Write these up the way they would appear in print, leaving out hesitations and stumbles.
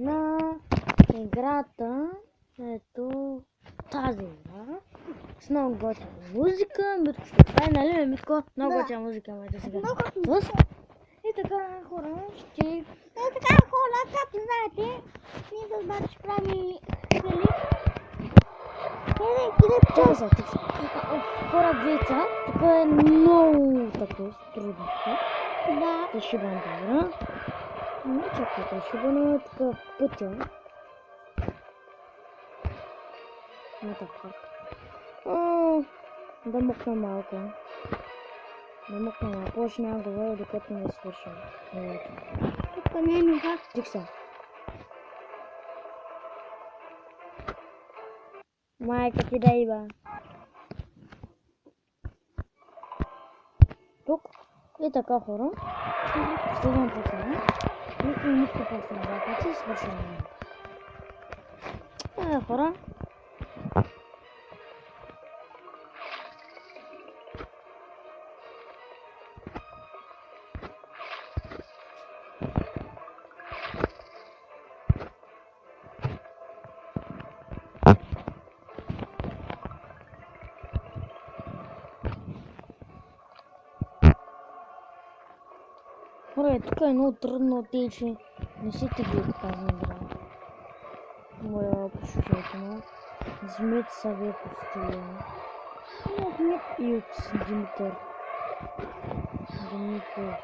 на играта, ето тази игра, с много готина музика. Митко ще прави, нали Митко? Много готина музика имате сега. И така хора, ще... както знаете, ние с бати ще правим клип. Чакай сега, хора деца, тук е много такова трудно. Да. Те шибан добра. Не чакайте, шибана е така пътя. Не така. Да мъкна малко. Повече няма да говоря, докато не свършим. Тук не е нужда. Тих са. Майка ти да иба. Тук и така хора. Следвам по това. Нищо после на два пъти свършим. Хора. Хора, тук е много трудно тече. Не си ти ги тази игра. Моля, послушайте ме. Вземете съвет от стилия. И от Димитър. Димитър.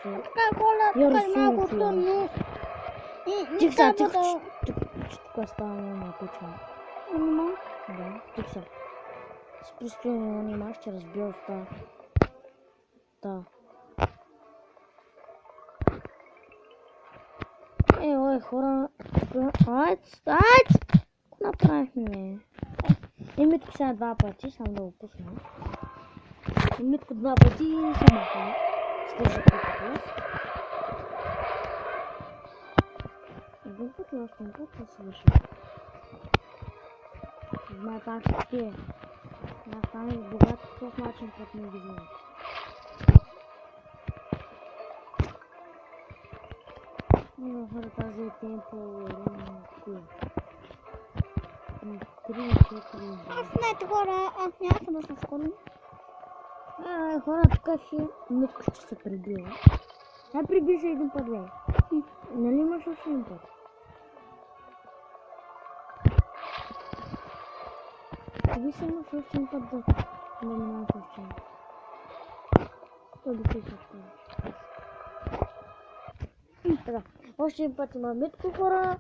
Така хора, тук е малко трудно. Тих са, тук става много напичано. Да, тих са. С постоянно анима ще разбия уста. Да. Ой, хора, айц! Какво направихме? Митко сега два пъти, само да го пусна. Митко два пъти и се махна. Свърши път. Един път и още един път да свърши. Знае пак ще пие. Аз стане богат по този начин, път не ги знае. Хора, тази е темпо Аз знаете хора, аз няма да се скоро. Хора, тук ще Митко ще се прибива. Приби се един път, бе. Нали имаш още един път? Приби се имаш още един път да минаваш още един път. Той да се изпълни. Така, още един път има Митко, хора.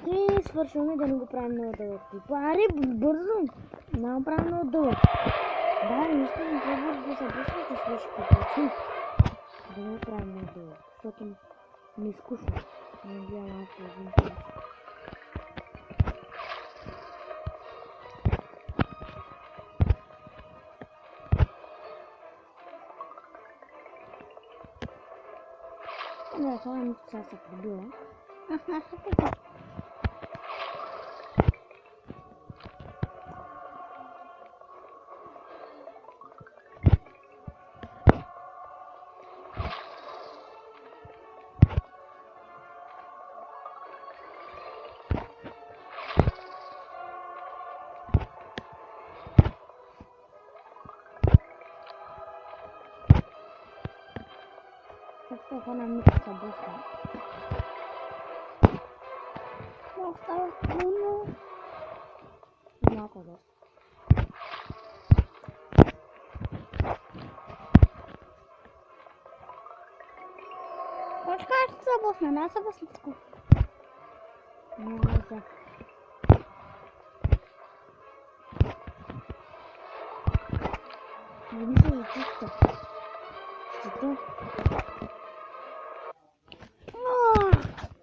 И свършваме да не го правим много дълъг. Пари, бързо! Няма правим много дълъг. Да, не искам по-бързо да се бързо да свърши по-бързо. Да не го правим много дълъг, защото ми е скучно. Не гледам малко един път. Не, това Митко сега се прибила. Какво хора Митко се бързва? Остава трудно. Малко доста. Точка ще се бъсна, не се бъсна скоро. Не знам. Не мисля за чисто. Чисто.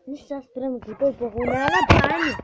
Нищо сега спираме клипа и по-хубаво няма да правим.